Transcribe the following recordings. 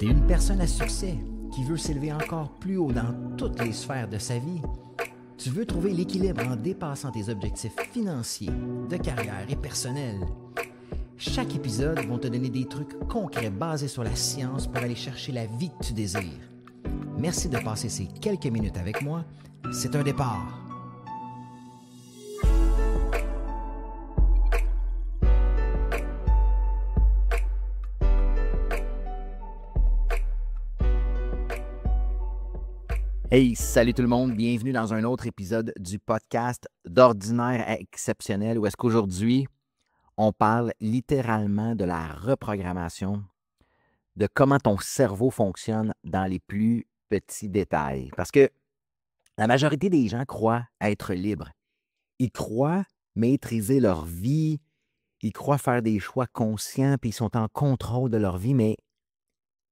T'es une personne à succès qui veut s'élever encore plus haut dans toutes les sphères de sa vie. Tu veux trouver l'équilibre en dépassant tes objectifs financiers, de carrière et personnels. Chaque épisode va te donner des trucs concrets basés sur la science pour aller chercher la vie que tu désires. Merci de passer ces quelques minutes avec moi. C'est un départ. Hey, salut tout le monde, bienvenue dans un autre épisode du podcast d'Ordinaire à Exceptionnel où est-ce qu'aujourd'hui, on parle littéralement de la reprogrammation, de comment ton cerveau fonctionne dans les plus petits détails. Parce que la majorité des gens croient être libres. Ils croient maîtriser leur vie, ils croient faire des choix conscients, puis ils sont en contrôle de leur vie, mais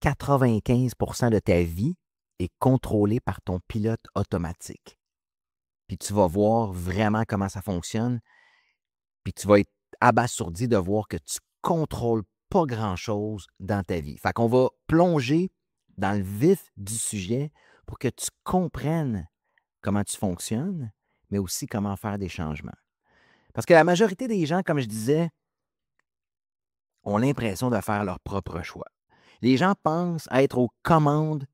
95% de ta vie est contrôlée par ton pilote automatique. Puis tu vas voir vraiment comment ça fonctionne, puis tu vas être abasourdi de voir que tu ne contrôles pas grand-chose dans ta vie. Fait qu'on va plonger dans le vif du sujet pour que tu comprennes comment tu fonctionnes, mais aussi comment faire des changements. Parce que la majorité des gens, comme je disais, ont l'impression de faire leur propre choix. Les gens pensent être aux commandes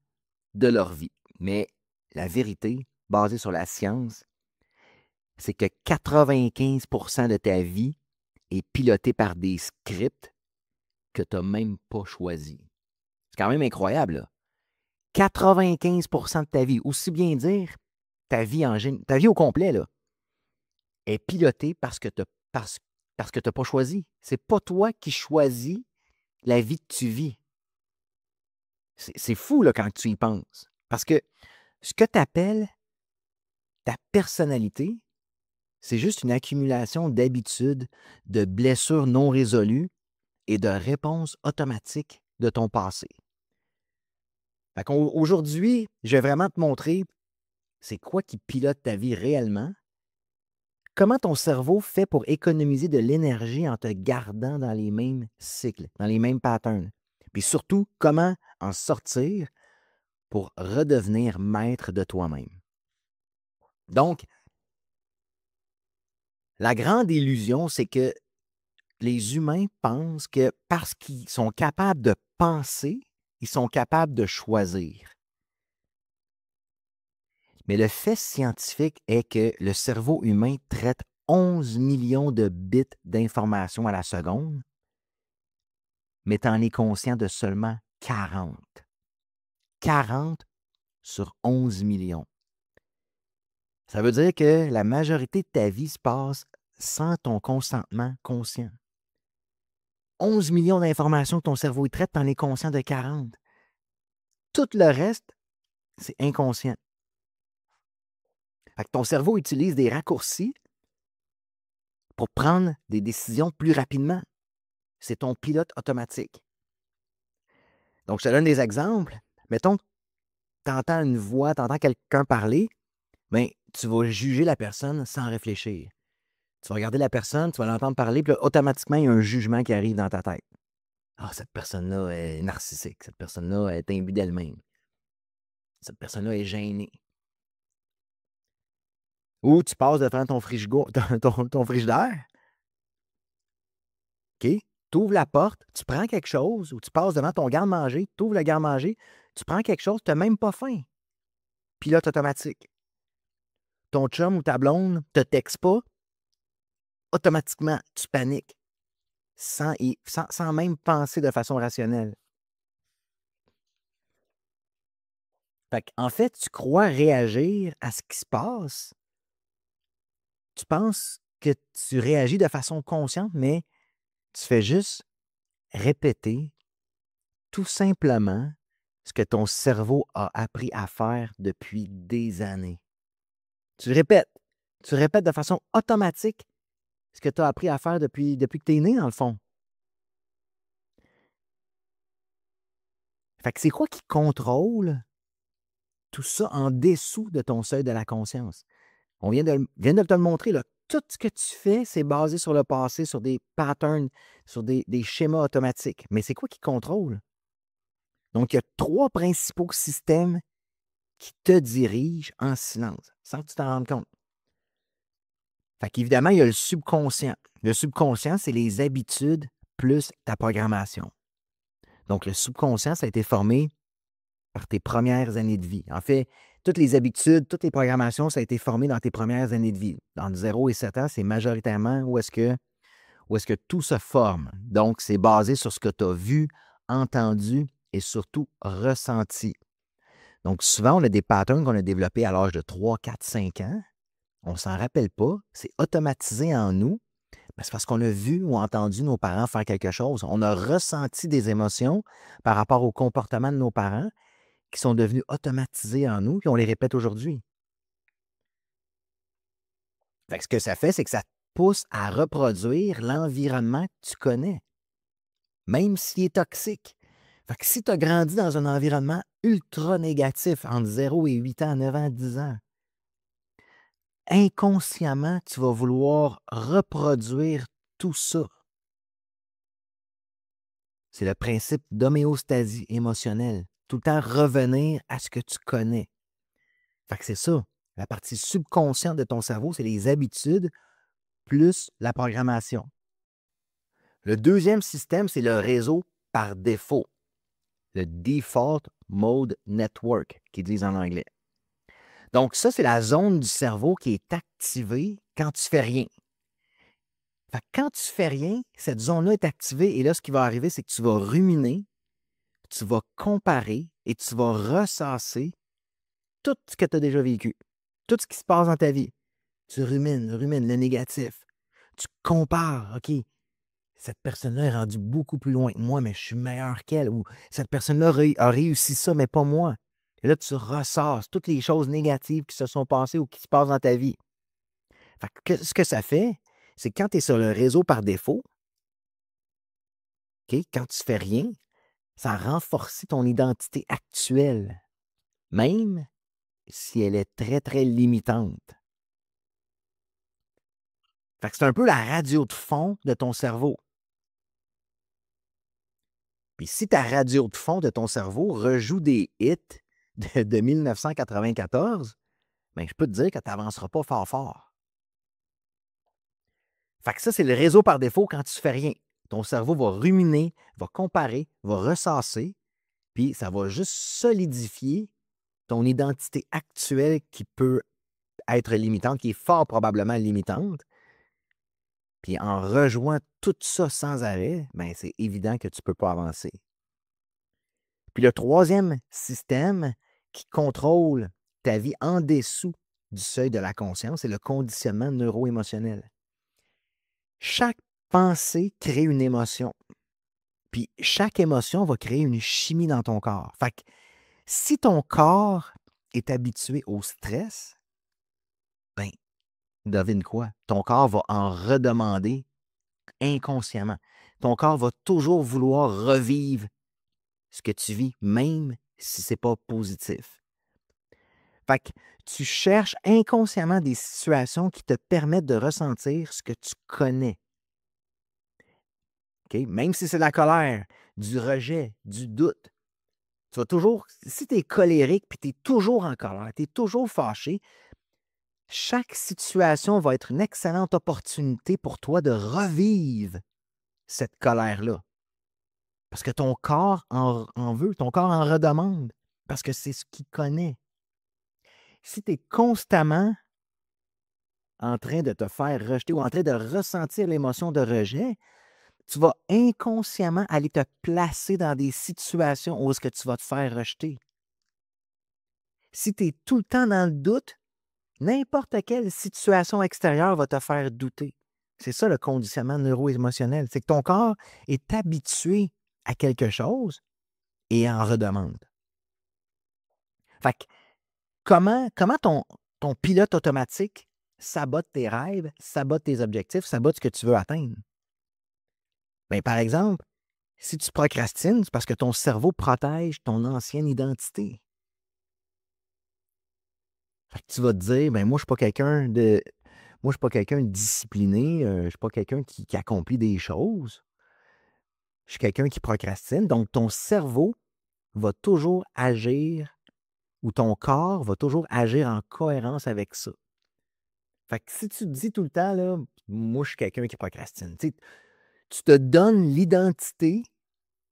de leur vie. Mais la vérité, basée sur la science, c'est que 95% de ta vie est pilotée par des scripts que tu n'as même pas choisis. C'est quand même incroyable, là. 95% de ta vie, aussi bien dire ta vie au complet, là, est pilotée parce que tu n'as pas choisi. C'est pas toi qui choisis la vie que tu vis. C'est fou là, quand tu y penses. Parce que ce que tu appelles ta personnalité, c'est juste une accumulation d'habitudes, de blessures non résolues et de réponses automatiques de ton passé. Aujourd'hui, je vais vraiment te montrer c'est quoi qui pilote ta vie réellement, comment ton cerveau fait pour économiser de l'énergie en te gardant dans les mêmes cycles, dans les mêmes patterns, puis surtout, comment en sortir pour redevenir maître de toi-même. Donc, la grande illusion, c'est que les humains pensent que parce qu'ils sont capables de penser, ils sont capables de choisir. Mais le fait scientifique est que le cerveau humain traite 11 millions de bits d'informations à la seconde, mais tu en es conscient de seulement 40. 40 sur 11 millions. Ça veut dire que la majorité de ta vie se passe sans ton consentement conscient. 11 millions d'informations que ton cerveau traite, tu en es conscient de 40. Tout le reste, c'est inconscient. Fait que ton cerveau utilise des raccourcis pour prendre des décisions plus rapidement. C'est ton pilote automatique. Donc, je te donne des exemples. Mettons, tu entends une voix, tu entends quelqu'un parler, bien, tu vas juger la personne sans réfléchir. Tu vas regarder la personne, tu vas l'entendre parler, puis là, automatiquement, il y a un jugement qui arrive dans ta tête. Ah, cette personne-là est narcissique. Cette personne-là est imbue d'elle-même. Cette personne-là est gênée. Ou tu passes devant ton frigidaire. OK? Tu ouvres la porte, tu prends quelque chose, ou tu passes devant ton garde-manger, tu ouvres le garde-manger, tu prends quelque chose, tu n'as même pas faim. Pilote automatique. Ton chum ou ta blonde ne te texte pas, automatiquement, tu paniques, sans même penser de façon rationnelle. En fait, tu crois réagir à ce qui se passe. Tu penses que tu réagis de façon consciente, mais tu fais juste répéter tout simplement ce que ton cerveau a appris à faire depuis des années. Tu répètes de façon automatique ce que tu as appris à faire depuis que tu es né, dans le fond. Fait que c'est quoi qui contrôle tout ça en dessous de ton seuil de la conscience? On vient de te le montrer, là. Tout ce que tu fais, c'est basé sur le passé, sur des patterns, sur des schémas automatiques. Mais c'est quoi qui contrôle? Donc, il y a 3 principaux systèmes qui te dirigent en silence, sans que tu t'en rendes compte. Fait qu'évidemment, il y a le subconscient. Le subconscient, c'est les habitudes plus ta programmation. Donc, le subconscient, ça a été formé par tes premières années de vie. En fait, toutes les habitudes, toutes les programmations, ça a été formé dans tes premières années de vie. Entre 0 et 7 ans, c'est majoritairement où est-ce que tout se forme. Donc, c'est basé sur ce que tu as vu, entendu et surtout ressenti. Donc, souvent, on a des patterns qu'on a développés à l'âge de 3, 4, 5 ans. On ne s'en rappelle pas. C'est automatisé en nous. Mais c'est parce qu'on a vu ou entendu nos parents faire quelque chose. On a ressenti des émotions par rapport au comportement de nos parents qui sont devenus automatisés en nous, puis on les répète aujourd'hui. Fait que ce que ça fait, c'est que ça te pousse à reproduire l'environnement que tu connais, même s'il est toxique. Fait que si tu as grandi dans un environnement ultra négatif entre 0 et 8 ans, 9 ans, 10 ans, inconsciemment, tu vas vouloir reproduire tout ça. C'est le principe d'homéostasie émotionnelle. Tout le temps revenir à ce que tu connais. Fait que c'est ça. La partie subconsciente de ton cerveau, c'est les habitudes plus la programmation. Le deuxième système, c'est le réseau par défaut. Le Default Mode Network, qu'ils disent en anglais. Donc ça, c'est la zone du cerveau qui est activée quand tu fais rien. Fait que quand tu fais rien, cette zone-là est activée et là, ce qui va arriver, c'est que tu vas ruminer, tu vas comparer et tu vas ressasser tout ce que tu as déjà vécu, tout ce qui se passe dans ta vie. Tu rumines le négatif. Tu compares, OK, cette personne-là est rendue beaucoup plus loin que moi, mais je suis meilleur qu'elle. Ou cette personne-là a réussi ça, mais pas moi. Et là, tu ressasses toutes les choses négatives qui se sont passées ou qui se passent dans ta vie. Fait que ce que ça fait, c'est que quand tu es sur le réseau par défaut, OK, quand tu fais rien, ça renforce ton identité actuelle, même si elle est très, très limitante. Fait que c'est un peu la radio de fond de ton cerveau. Puis si ta radio de fond de ton cerveau rejoue des hits de 1994, bien, je peux te dire que tu n'avanceras pas fort fort. Fait que ça, c'est le réseau par défaut quand tu fais rien. Ton cerveau va ruminer, va comparer, va ressasser, puis ça va juste solidifier ton identité actuelle qui peut être limitante, qui est fort probablement limitante. Puis en rejoignant tout ça sans arrêt, bien, c'est évident que tu ne peux pas avancer. Puis le troisième système qui contrôle ta vie en dessous du seuil de la conscience, c'est le conditionnement neuro-émotionnel. Chaque pensée crée une émotion. Puis chaque émotion va créer une chimie dans ton corps. Fait que si ton corps est habitué au stress, ben, devine quoi? Ton corps va en redemander inconsciemment. Ton corps va toujours vouloir revivre ce que tu vis, même si ce n'est pas positif. Fait que tu cherches inconsciemment des situations qui te permettent de ressentir ce que tu connais. OK? Même si c'est de la colère, du rejet, du doute. Tu vas toujours, si tu es colérique puis tu es toujours en colère, tu es toujours fâché, chaque situation va être une excellente opportunité pour toi de revivre cette colère-là. Parce que ton corps en veut, ton corps en redemande, parce que c'est ce qu'il connaît. Si tu es constamment en train de te faire rejeter ou en train de ressentir l'émotion de rejet, tu vas inconsciemment aller te placer dans des situations où est-ce que tu vas te faire rejeter. Si tu es tout le temps dans le doute, n'importe quelle situation extérieure va te faire douter. C'est ça le conditionnement neuro-émotionnel. C'est que ton corps est habitué à quelque chose et en redemande. Fait que comment ton pilote automatique sabote tes rêves, sabote tes objectifs, sabote ce que tu veux atteindre? Bien, par exemple, si tu procrastines, c'est parce que ton cerveau protège ton ancienne identité. Fait que tu vas te dire, ben moi, je ne suis pas quelqu'un de. Moi, je suis pas quelqu'un de discipliné, je ne suis pas quelqu'un qui accomplit des choses. Je suis quelqu'un qui procrastine. Donc, ton cerveau va toujours agir ou ton corps va toujours agir en cohérence avec ça. Fait que si tu te dis tout le temps, là, moi, je suis quelqu'un qui procrastine, tu te donnes l'identité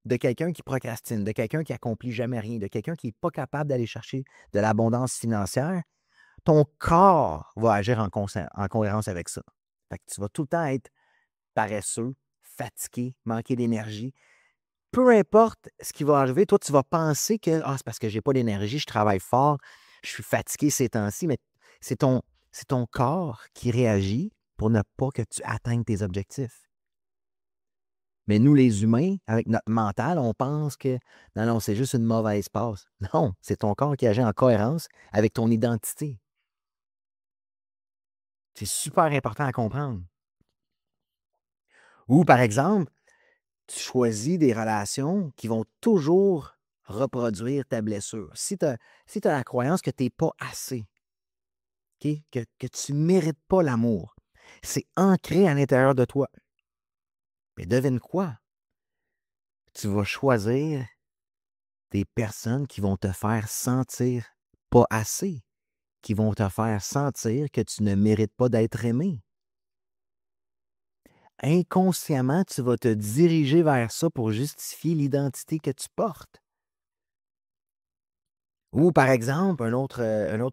de quelqu'un qui procrastine, de quelqu'un qui accomplit jamais rien, de quelqu'un qui n'est pas capable d'aller chercher de l'abondance financière, ton corps va agir en cohérence avec ça. Fait que tu vas tout le temps être paresseux, fatigué, manquer d'énergie. Peu importe ce qui va arriver, toi, tu vas penser que ah, c'est parce que j'ai pas d'énergie, je travaille fort, je suis fatigué ces temps-ci, mais c'est ton corps qui réagit pour ne pas que tu atteignes tes objectifs. Mais nous, les humains, avec notre mental, on pense que non, non, c'est juste une mauvaise passe. Non, c'est ton corps qui agit en cohérence avec ton identité. C'est super important à comprendre. Ou, par exemple, tu choisis des relations qui vont toujours reproduire ta blessure. Si tu as, la croyance que tu n'es pas assez, ok, que tu ne mérites pas l'amour, c'est ancré à l'intérieur de toi. Mais devine quoi? Tu vas choisir des personnes qui vont te faire sentir pas assez, qui vont te faire sentir que tu ne mérites pas d'être aimé. Inconsciemment, tu vas te diriger vers ça pour justifier l'identité que tu portes. Ou par exemple, une autre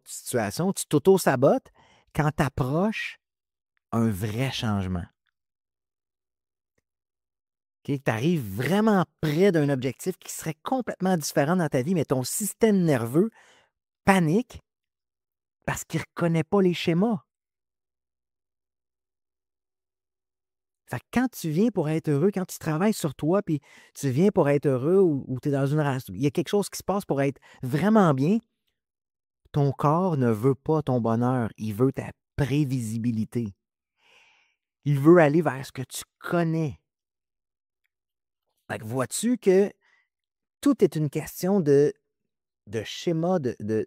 situation, tu t'auto-sabotes quand tu approches un vrai changement. Tu arrives vraiment près d'un objectif qui serait complètement différent dans ta vie, mais ton système nerveux panique parce qu'il ne reconnaît pas les schémas. Fait que quand tu viens pour être heureux, quand tu travailles sur toi, puis tu viens pour être heureux ou tu es dans une relation, il y a quelque chose qui se passe pour être vraiment bien, ton corps ne veut pas ton bonheur, il veut ta prévisibilité. Il veut aller vers ce que tu connais. Fait que vois-tu que tout est une question de schéma, de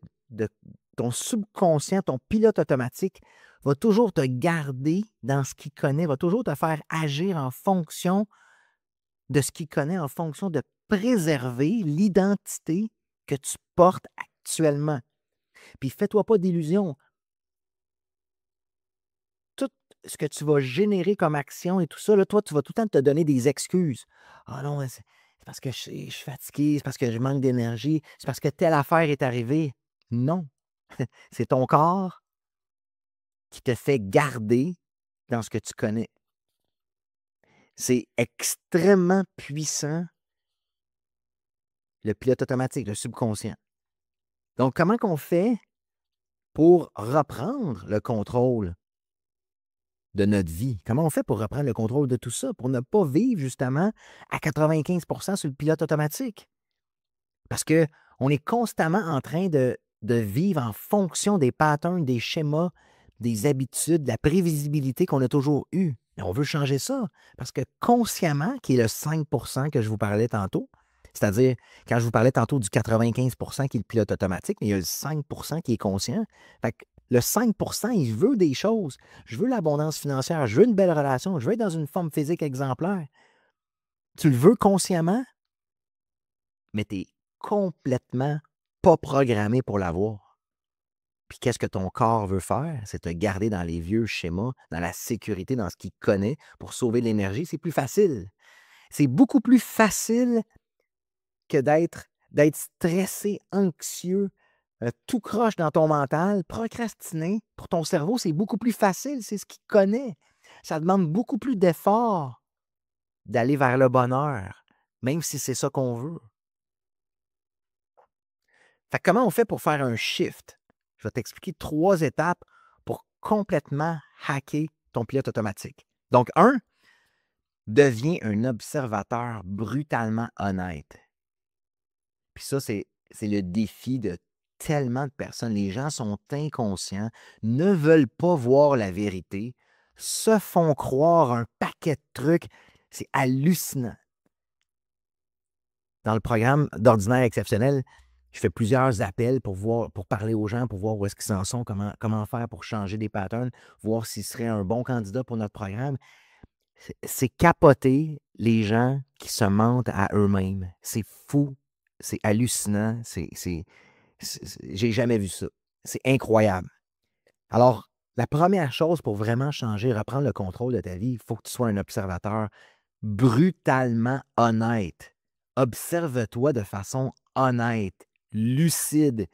ton subconscient, ton pilote automatique va toujours te garder dans ce qu'il connaît, va toujours te faire agir en fonction de ce qu'il connaît, en fonction de préserver l'identité que tu portes actuellement. Puis fais-toi pas d'illusions. Tout ce que tu vas générer comme action et tout ça, là, toi, tu vas tout le temps te donner des excuses. Ah non, c'est parce que je suis fatigué, c'est parce que je manque d'énergie, c'est parce que telle affaire est arrivée. Non. C'est ton corps qui te fait garder dans ce que tu connais. C'est extrêmement puissant, le pilote automatique, le subconscient. Donc, comment qu'on fait pour reprendre le contrôle de notre vie? Comment on fait pour reprendre le contrôle de tout ça, pour ne pas vivre justement à 95% sur le pilote automatique? Parce qu'on est constamment en train de vivre en fonction des patterns, des schémas, des habitudes, de la prévisibilité qu'on a toujours eue. Mais on veut changer ça parce que consciemment, qui est le 5% que je vous parlais tantôt, c'est-à-dire quand je vous parlais tantôt du 95% qui est le pilote automatique, mais il y a le 5% qui est conscient. Fait que le 5%, il veut des choses. Je veux l'abondance financière, je veux une belle relation, je veux être dans une forme physique exemplaire. Tu le veux consciemment, mais tu es complètement pas programmé pour l'avoir. Puis qu'est-ce que ton corps veut faire? C'est te garder dans les vieux schémas, dans la sécurité, dans ce qu'il connaît pour sauver l'énergie. C'est plus facile. C'est beaucoup plus facile que d'être stressé, anxieux, tout croche dans ton mental. Procrastiner, pour ton cerveau, c'est beaucoup plus facile. C'est ce qu'il connaît. Ça demande beaucoup plus d'efforts d'aller vers le bonheur, même si c'est ça qu'on veut. Fait que comment on fait pour faire un shift? Je vais t'expliquer 3 étapes pour complètement hacker ton pilote automatique. Donc, 1, deviens un observateur brutalement honnête. Puis ça, c'est le défi de tellement de personnes. Les gens sont inconscients, ne veulent pas voir la vérité, se font croire un paquet de trucs. C'est hallucinant. Dans le programme d'Ordinaire Exceptionnel, je fais plusieurs appels pour parler aux gens, pour voir où est-ce qu'ils en sont, comment faire pour changer des patterns, voir s'ils seraient un bon candidat pour notre programme. C'est capoter les gens qui se mentent à eux-mêmes. C'est fou C'est hallucinant. J'ai jamais vu ça. C'est incroyable. Alors, la première chose pour vraiment changer, reprendre le contrôle de ta vie, il faut que tu sois un observateur brutalement honnête. Observe-toi de façon honnête, lucide.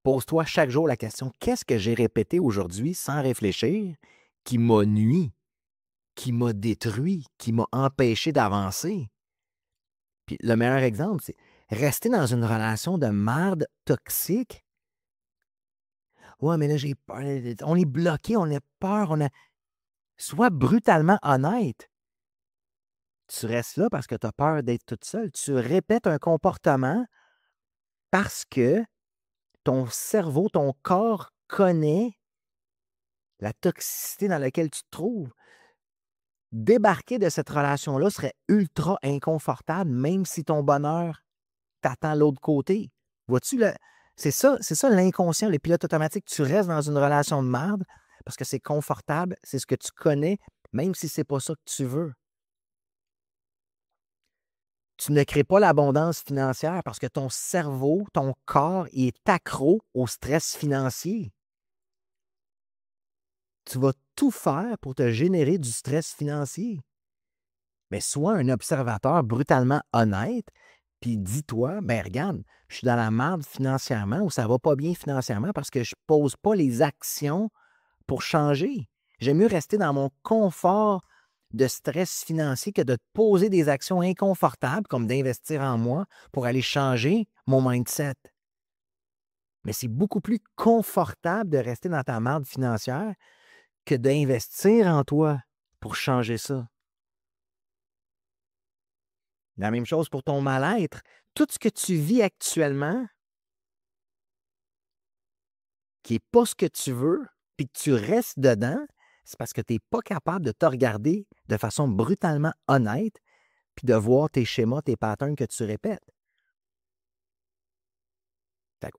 Pose-toi chaque jour la question, qu'est-ce que j'ai répété aujourd'hui sans réfléchir qui m'a nui, qui m'a détruit, qui m'a empêché d'avancer? Puis le meilleur exemple, c'est rester dans une relation de merde toxique. Ouais, mais là, j'ai peur. On est bloqué, on a peur, Sois brutalement honnête. Tu restes là parce que tu as peur d'être toute seule. Tu répètes un comportement parce que ton cerveau, ton corps connaît la toxicité dans laquelle tu te trouves. Débarquer de cette relation-là serait ultra inconfortable, même si ton bonheur t'attend de l'autre côté. Vois-tu, c'est ça l'inconscient, le pilote automatique. Tu restes dans une relation de merde parce que c'est confortable, c'est ce que tu connais, même si c'est pas ça que tu veux. Tu ne crées pas l'abondance financière parce que ton cerveau, ton corps, il est accro au stress financier. Tu vas tout faire pour te générer du stress financier. Mais sois un observateur brutalement honnête, puis dis-toi, ben regarde, je suis dans la merde financièrement ou ça ne va pas bien financièrement parce que je ne pose pas les actions pour changer. J'aime mieux rester dans mon confort de stress financier que de te poser des actions inconfortables comme d'investir en moi pour aller changer mon mindset. Mais c'est beaucoup plus confortable de rester dans ta merde financière que d'investir en toi pour changer ça. La même chose pour ton mal-être. Tout ce que tu vis actuellement, qui n'est pas ce que tu veux, puis que tu restes dedans, c'est parce que tu n'es pas capable de te regarder de façon brutalement honnête, puis de voir tes schémas, tes patterns que tu répètes.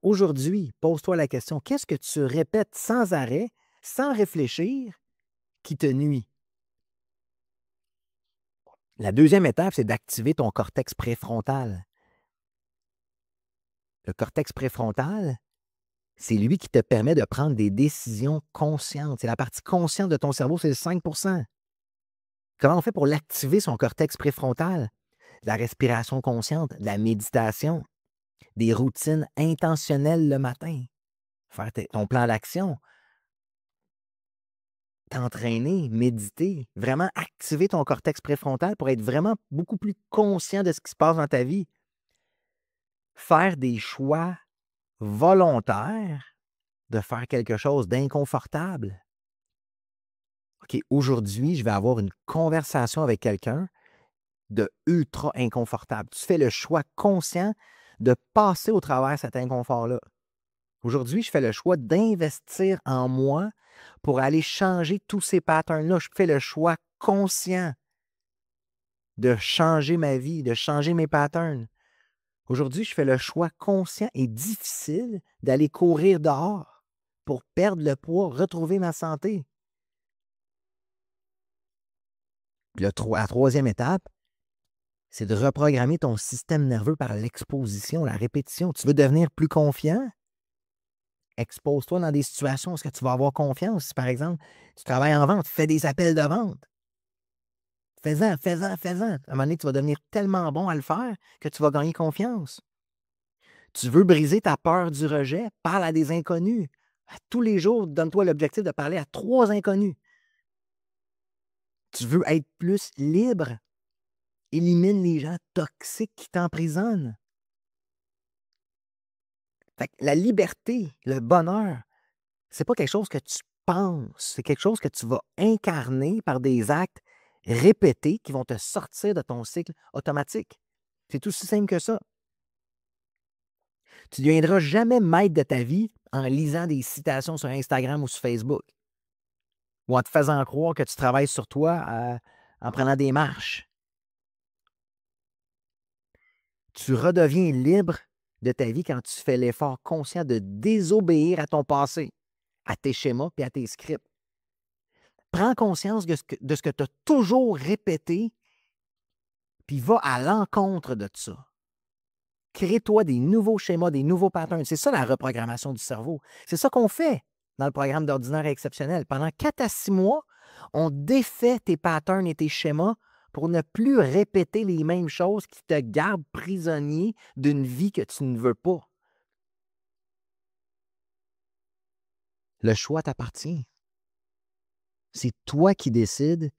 Aujourd'hui, pose-toi la question, qu'est-ce que tu répètes sans arrêt, sans réfléchir, qui te nuit? La deuxième étape, c'est d'activer ton cortex préfrontal. Le cortex préfrontal, c'est lui qui te permet de prendre des décisions conscientes. C'est la partie consciente de ton cerveau, c'est le 5 %. Comment on fait pour l'activer, son cortex préfrontal? De la respiration consciente, de la méditation, des routines intentionnelles le matin, faire ton plan d'action, t'entraîner, méditer, vraiment activer ton cortex préfrontal pour être vraiment beaucoup plus conscient de ce qui se passe dans ta vie. Faire des choix volontaires de faire quelque chose d'inconfortable. OK, aujourd'hui, je vais avoir une conversation avec quelqu'un de ultra inconfortable. Tu fais le choix conscient de passer au travers cet inconfort-là. Aujourd'hui, je fais le choix d'investir en moi pour aller changer tous ces patterns-là. Je fais le choix conscient de changer ma vie, de changer mes patterns. Aujourd'hui, je fais le choix conscient et difficile d'aller courir dehors pour perdre le poids, retrouver ma santé. Puis la troisième étape, c'est de reprogrammer ton système nerveux par l'exposition, la répétition. Tu veux devenir plus confiant? Expose-toi dans des situations où est-ce que tu vas avoir confiance. Si, par exemple, tu travailles en vente, fais des appels de vente. Fais-en, fais-en, fais-en. À un moment donné, tu vas devenir tellement bon à le faire que tu vas gagner confiance. Tu veux briser ta peur du rejet? Parle à des inconnus. Tous les jours, donne-toi l'objectif de parler à 3 inconnus. Tu veux être plus libre? Élimine les gens toxiques qui t'emprisonnent. Fait que la liberté, le bonheur, c'est pas quelque chose que tu penses, c'est quelque chose que tu vas incarner par des actes répétés qui vont te sortir de ton cycle automatique. C'est aussi simple que ça. Tu ne deviendras jamais maître de ta vie en lisant des citations sur Instagram ou sur Facebook ou en te faisant croire que tu travailles sur toi en prenant des marches. Tu redeviens libre de ta vie quand tu fais l'effort conscient de désobéir à ton passé, à tes schémas et à tes scripts. Prends conscience de ce que tu as toujours répété, puis va à l'encontre de ça. Crée-toi des nouveaux schémas, des nouveaux patterns. C'est ça la reprogrammation du cerveau. C'est ça qu'on fait dans le programme d'ordinaire et exceptionnel. Pendant 4 à 6 mois, on défait tes patterns et tes schémas pour ne plus répéter les mêmes choses qui te gardent prisonnier d'une vie que tu ne veux pas. Le choix t'appartient. C'est toi qui décides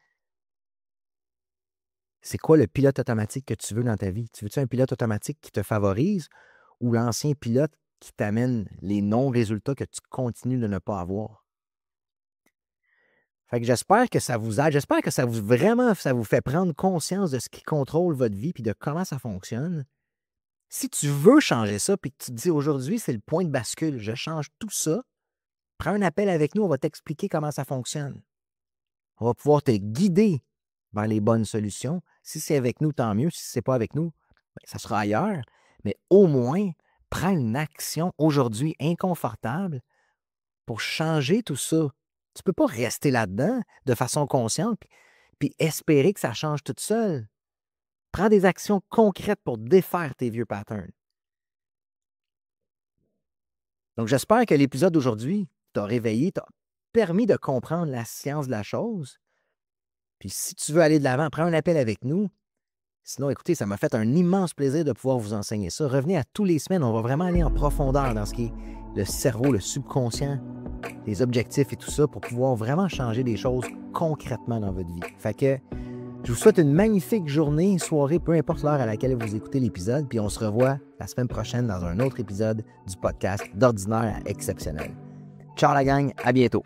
c'est quoi le pilote automatique que tu veux dans ta vie. Tu veux-tu un pilote automatique qui te favorise ou l'ancien pilote qui t'amène les non-résultats que tu continues de ne pas avoir? Fait que j'espère que ça vous aide. J'espère que ça vous fait prendre conscience de ce qui contrôle votre vie et de comment ça fonctionne. Si tu veux changer ça puis que tu te dis aujourd'hui, c'est le point de bascule, je change tout ça, prends un appel avec nous, on va t'expliquer comment ça fonctionne. On va pouvoir te guider vers les bonnes solutions. Si c'est avec nous, tant mieux. Si ce n'est pas avec nous, ça sera ailleurs. Mais au moins, prends une action aujourd'hui inconfortable pour changer tout ça. Tu ne peux pas rester là-dedans de façon consciente puis espérer que ça change tout seul. Prends des actions concrètes pour défaire tes vieux patterns. Donc, j'espère que l'épisode d'aujourd'hui t'a réveillé, t'a permis de comprendre la science de la chose. Puis si tu veux aller de l'avant, prends un appel avec nous. Sinon, écoutez, ça m'a fait un immense plaisir de pouvoir vous enseigner ça. Revenez à tous les semaines, on va vraiment aller en profondeur dans ce qui est le cerveau, le subconscient, les objectifs et tout ça pour pouvoir vraiment changer des choses concrètement dans votre vie. Fait que je vous souhaite une magnifique journée, soirée, peu importe l'heure à laquelle vous écoutez l'épisode, puis on se revoit la semaine prochaine dans un autre épisode du podcast d'Ordinaire à Exceptionnel. Ciao la gang, à bientôt!